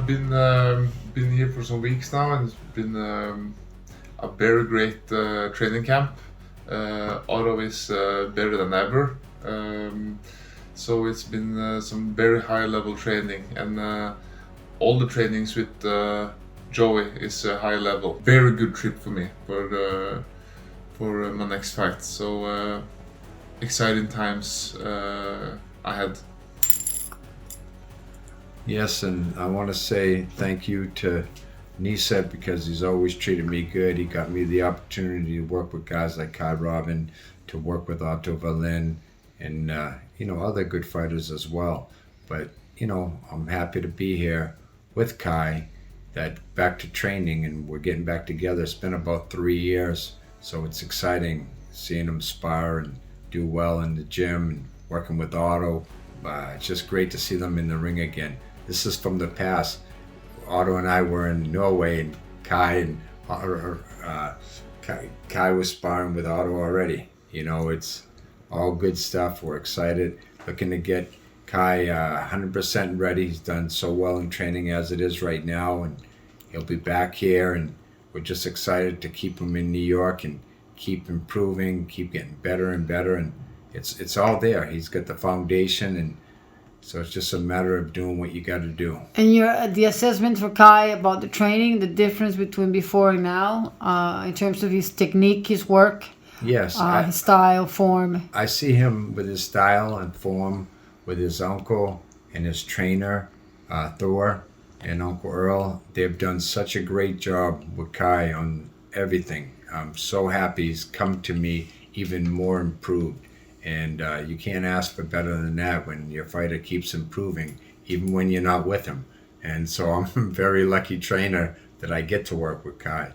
I've been here for some weeks now, and it's been a very great training camp. Otto is better than ever. So it's been some very high level training, and all the trainings with Joey is high level. Very good trip for me for my next fight. So exciting times ahead. Yes, and I want to say thank you to Niset because he's always treated me good. He got me the opportunity to work with guys like Kai Robin, to work with Otto Wallin, and other good fighters as well. But I'm happy to be here with Kai. That back to training, and we're getting back together. It's been about 3 years, so it's exciting seeing him spar and do well in the gym and working with Otto. It's just great to see them in the ring again. This is from the past. Otto and I were in Norway, and Kai was sparring with Otto already. It's all good stuff. We're excited, looking to get Kai 100% ready. He's done so well in training as it is right now, and he'll be back here, and we're just excited to keep him in New York and keep improving, keep getting better and better, and it's all there. He's got the foundation, and so it's just a matter of doing what you got to do. And the assessment for Kai about the training, the difference between before and now, in terms of his technique, his work, yes, his style, form. I see him with his style and form, with his uncle and his trainer, Thor, and Uncle Earl. They've done such a great job with Kai on everything. I'm so happy he's come to me even more improved. And you can't ask for better than that when your fighter keeps improving, even when you're not with him. And so I'm a very lucky trainer that I get to work with Kai.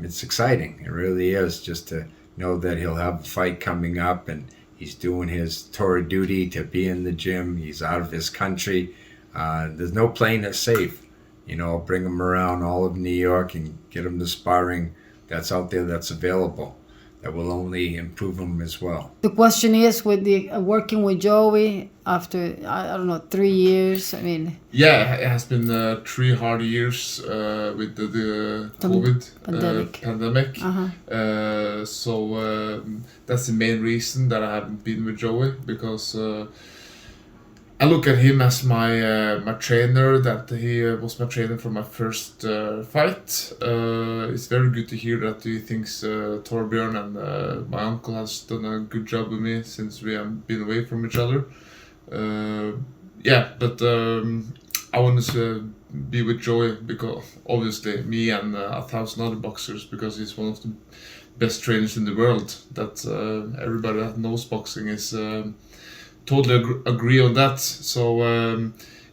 It's exciting. It really is, just to know that he'll have a fight coming up, and he's doing his tour of duty to be in the gym. He's out of his country. There's no plane that's safe. I'll bring him around all of New York and get him the sparring that's out there that's available. That will only improve him as well. The question is, with the working with Joey after 3 years. I mean, yeah, it has been 3 hard years with the COVID pandemic. So that's the main reason that I haven't been with Joey, because I look at him as my trainer. That he was my trainer for my first fight. It's very good to hear that he thinks Torbjörn and my uncle has done a good job with me since we have been away from each other. But I want to be with Joey because obviously me and 1,000 other boxers, because he's one of the best trainers in the world. That everybody that knows boxing is totally agree on that. So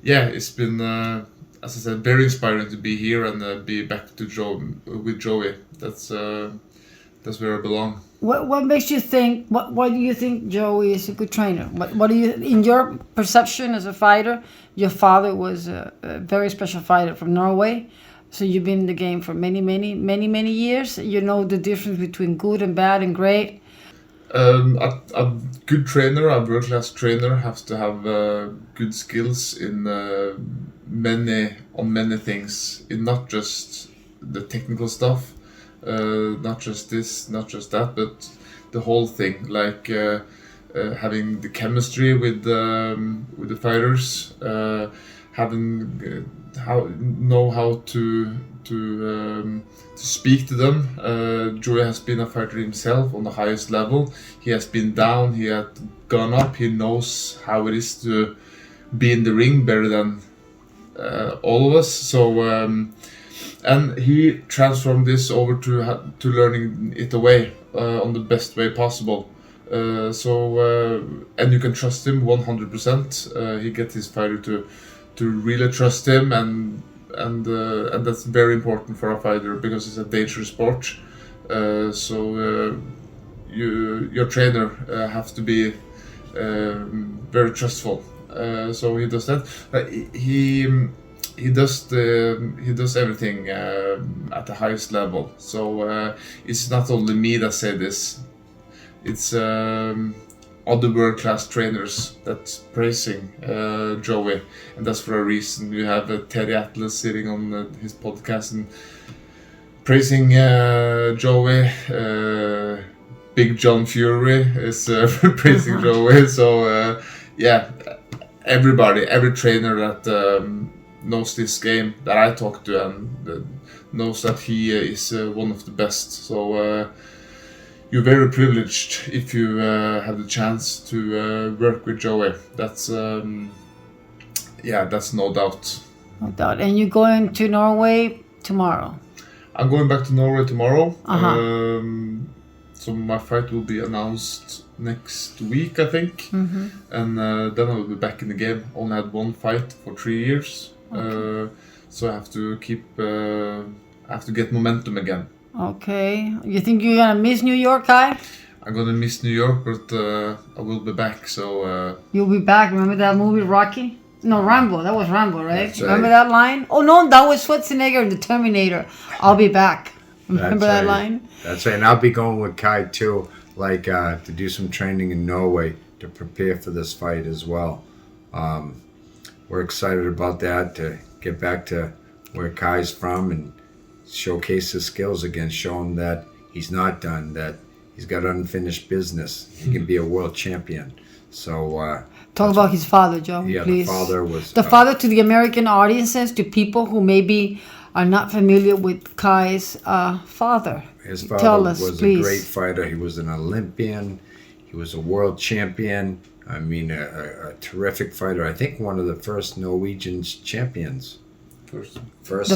it's been as I said, very inspiring to be here and be back with Joey. That's where I belong. What makes you think? Why do you think Joey is a good trainer? What do you, in your perception as a fighter? Your father was a very special fighter from Norway, so you've been in the game for many years. You know the difference between good and bad and great. A good trainer, a world-class trainer, has to have good skills in many things, in not just the technical stuff, not just this, not just that, but the whole thing, like having the chemistry with the fighters, know how to speak to them. Joey has been a fighter himself on the highest level. He has been down, he had gone up. He knows how it is to be in the ring better than all of us. So and he transformed this over to learning it away on the best way possible. And you can trust him 100%. He gets his fighter to really trust him, and that's very important for a fighter because it's a dangerous sport. Your trainer has to be very trustful. So he does that. He does everything at the highest level. So it's not only me that say this. It's other world-class trainers that's praising Joey, and that's for a reason. You have Terry Atlas sitting on his podcast and praising Joey. Big John Fury is praising Joey. So yeah, every trainer that knows this game that I talk to and knows that he is one of the best. So you're very privileged if you have the chance to work with Joey. That's that's no doubt. No doubt. And you're going to Norway tomorrow? I'm going back to Norway tomorrow. Uh-huh. So my fight will be announced next week, I think. Mm-hmm. And then I will be back in the game. Only had one fight for 3 years. Okay. So I have to get momentum again. Okay. You think you're gonna miss New York, Kai? I'm gonna miss New York, but I will be back. So You'll be back. Remember that movie Rocky? No, Rambo. That was Rambo, right? That's right. Remember that line? Oh no, that was Schwarzenegger in The Terminator. I'll be back. Remember that right. line? That's right. And I'll be going with Kai too, like to do some training in Norway to prepare for this fight as well. We're excited about that, to get back to where Kai's from and showcase his skills again, show him that he's not done, that he's got unfinished business. He can be a world champion. So Talk about his father, Joe, yeah, please. the father was The father, to the American audiences, to people who maybe are not familiar with Kai's father. His father Tell us, was please. a great fighter. He was an Olympian. He was a world champion. I mean, a terrific fighter. I think one of the first Norwegian champions. First. The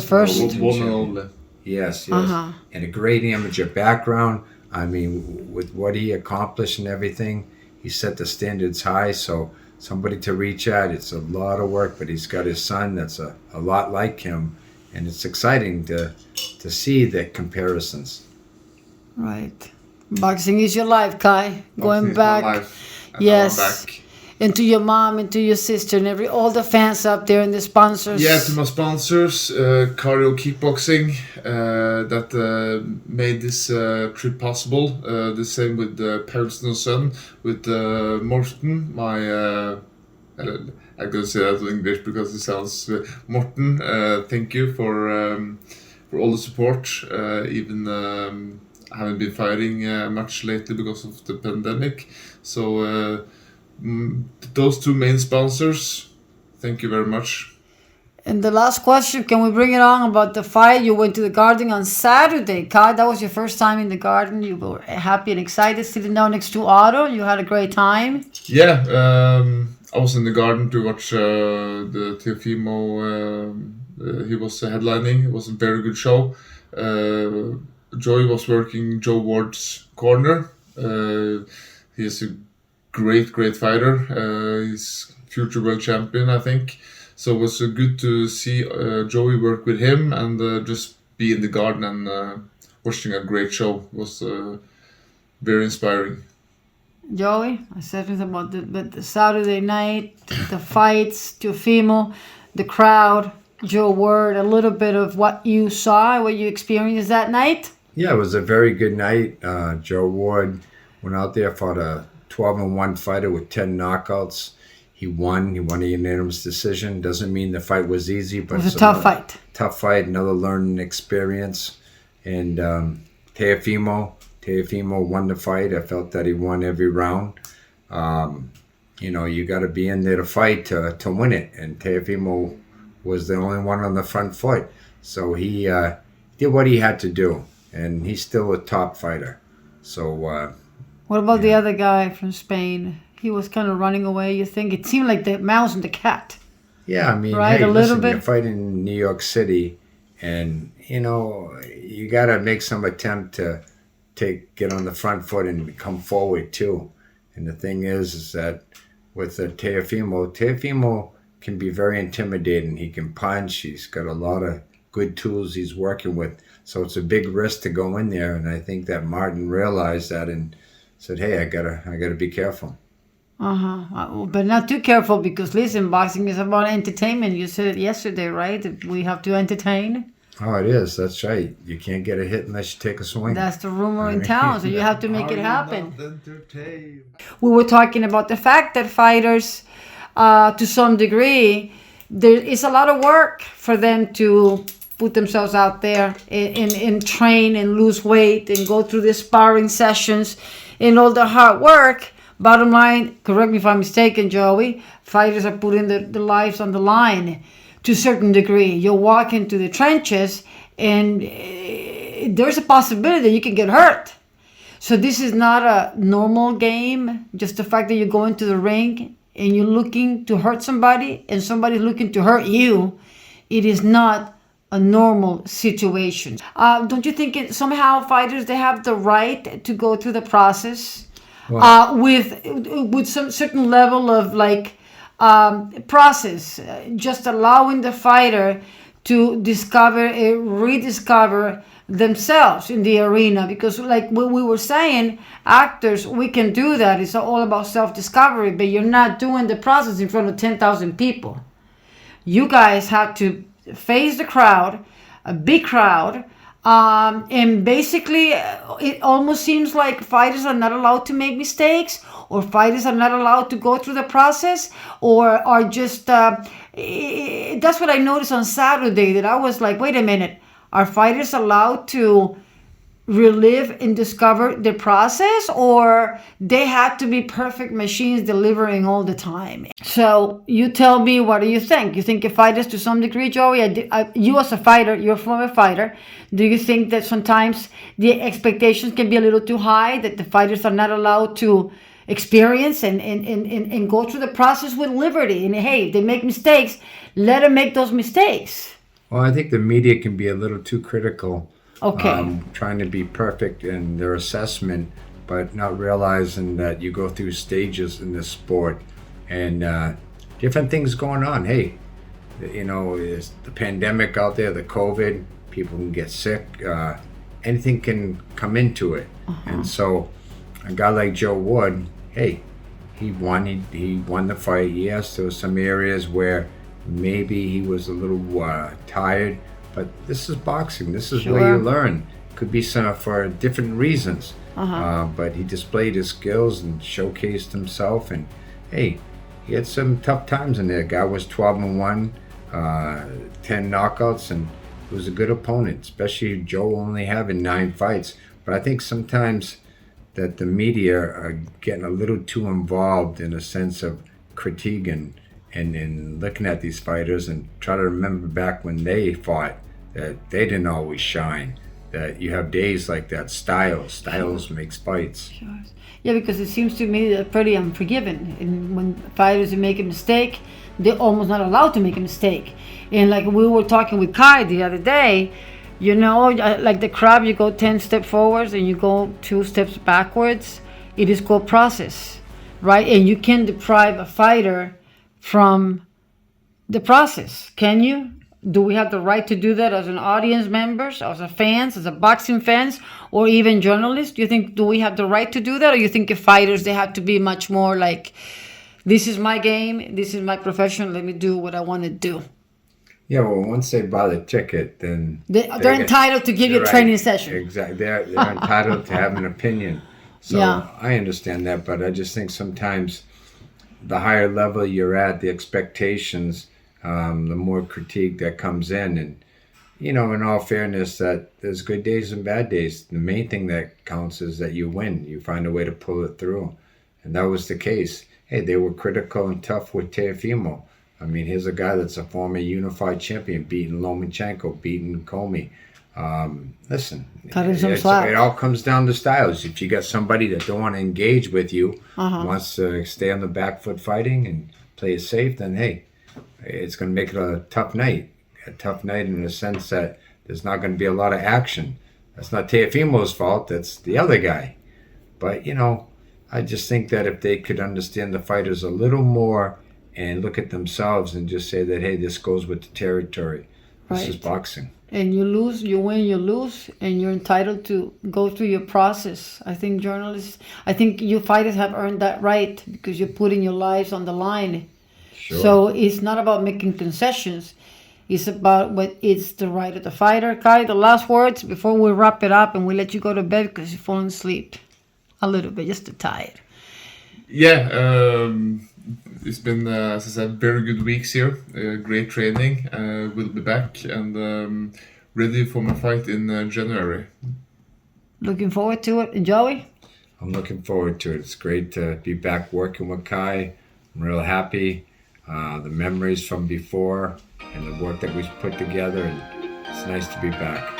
first. Norwegian one and champion. only. Yes. Uh-huh. And a great amateur background. I mean, with what he accomplished and everything, he set the standards high. So somebody to reach at. It's a lot of work, but he's got his son that's a lot like him. And it's exciting to see the comparisons. Right. Boxing is your life, Kai. Going Boxing is my back. life, and Yes. now I'm back. And to your mom and to your sister and all the fans up there and the sponsors. Yeah, to my sponsors, Cardio Kickboxing, that made this trip possible. The same with Paulsen & Son, with Morten, my... I'm going to say that in English because it sounds... Morten, thank you for all the support. Even I haven't been fighting much lately because of the pandemic. So... those two main sponsors, thank you very much. And the last question, can we bring it on about the fight? You went to the garden on Saturday, Kai. That was your first time in the garden. You were happy and excited sitting down next to Otto. You had a great time. Yeah, I was in the garden to watch the Teofimo. He was headlining. It was a very good show. Joey was working Joe Ward's corner. He is a great fighter. He's future world champion, I think. So it was good to see Joey work with him and just be in the garden and watching a great show. It was very inspiring. Joey, I said something about the Saturday night, the fights, Teofimo, the crowd, Joe Ward, a little bit of what you saw, what you experienced that night. Yeah, it was a very good night. Joe Ward went out there, fought a 12-1 fighter with 10 knockouts. He won a unanimous decision. Doesn't mean the fight was easy, but It was a tough fight. Tough fight, another learning experience. And Teofimo won the fight. I felt that he won every round. You got to be in there to fight to win it. And Teofimo was the only one on the front foot. So he did what he had to do. And he's still a top fighter. So... what about the other guy from Spain? He was kind of running away, you think? It seemed like the mouse and the cat. Yeah, I mean, right, hey, a little listen, bit. you're fighting in New York City, and, you got to make some attempt to get on the front foot and come forward, too. And the thing is that with Teofimo can be very intimidating. He can punch. He's got a lot of good tools he's working with. So it's a big risk to go in there, and I think that Martin realized that and said, hey, I gotta be careful. But not too careful because, listen, boxing is about entertainment. You said it yesterday, right? That we have to entertain. Oh, it is. That's right. You can't get a hit unless you take a swing. That's the rumor in town, so you have to make it happen. Entertained. We were talking about the fact that fighters, to some degree, there is a lot of work for them to put themselves out there and train and lose weight and go through the sparring sessions and all the hard work. Bottom line, correct me if I'm mistaken, Joey, fighters are putting their lives on the line to a certain degree. You walk into the trenches and there's a possibility that you can get hurt. So this is not a normal game, just the fact that you go into the ring and you're looking to hurt somebody and somebody's looking to hurt you. It is not a normal situation. Don't you think somehow fighters, they have the right to go through the process with some certain level of process, just allowing the fighter to discover and rediscover themselves in the arena? Because like what we were saying, actors, we can do that. It's all about self-discovery, but you're not doing the process in front of 10,000 people. You guys have to face the crowd, a big crowd, and basically it almost seems like fighters are not allowed to make mistakes, or fighters are not allowed to go through the process, or are just that's what I noticed on Saturday, that I was like, wait a minute, are fighters allowed to relive and discover the process, or they have to be perfect machines delivering all the time? So you tell me, what do you think? You think fighters, to some degree, Joey, you as a fighter, you're a former fighter, do you think that sometimes the expectations can be a little too high, that the fighters are not allowed to experience and go through the process with liberty? And hey, if they make mistakes, let them make those mistakes. Well, I think the media can be a little too critical. Okay. Trying to be perfect in their assessment, but not realizing that you go through stages in this sport and different things going on. Hey, there's the pandemic out there, the COVID, people can get sick, anything can come into it. And so a guy like Joe Wood, hey, he won the fight. Yes, there were some areas where maybe he was a little tired, but this is boxing. This is where you learn. Could be some for different reasons. But he displayed his skills and showcased himself. And hey, he had some tough times in there. Guy was 12-1, 10 knockouts, and it was a good opponent. Especially Joe only having 9 fights. But I think sometimes that the media are getting a little too involved in a sense of critiquing and looking at these fighters, and try to remember back when they fought, that they didn't always shine, that you have days like that. Styles makes fights. Sure. Yeah, because it seems to me they're pretty unforgiving, and when fighters make a mistake, they're almost not allowed to make a mistake. And like we were talking with Kai the other day, like the crab, you go 10 steps forwards and you go 2 steps backwards. It is called process, right? And you can deprive a fighter from the process, can you? Do we have the right to do that as an audience members, as a fans, as a boxing fans, or even journalists? Do we have the right to do that, or you think if fighters, they have to be much more like, this is my game, this is my profession, let me do what I want to do? Yeah, well, once they buy the ticket, then they're entitled to give you a training session. Exactly, they're entitled to have an opinion. So yeah. I understand that, but I just think sometimes the higher level you're at, the expectations, the more critique that comes in. And, in all fairness, that there's good days and bad days. The main thing that counts is that you win. You find a way to pull it through. And that was the case. Hey, they were critical and tough with Teofimo. I mean, here's a guy that's a former unified champion, beating Lomachenko, beating Comey. Listen, it all comes down to styles. If you got somebody that don't want to engage with you, wants to stay on the back foot fighting and play it safe, then hey, it's going to make it a tough night. A tough night in the sense that there's not going to be a lot of action. That's not Teofimo's fault. That's the other guy. But, I just think that if they could understand the fighters a little more and look at themselves and just say that, hey, this goes with the territory. This is boxing. And you lose, you win, you lose, and you're entitled to go through your process. I think you fighters have earned that right, because you're putting your lives on the line. Sure. So it's not about making concessions. It's about what it's the right of the fighter. Kai, the last words before we wrap it up and we let you go to bed because you're falling asleep a little bit, just too tired. Yeah, it's been, as I said, very good weeks here. Great training. We'll be back and ready for my fight in January. Looking forward to it. And Joey? I'm looking forward to it. It's great to be back working with Kai. I'm real happy. The memories from before and the work that we've put together, and it's nice to be back.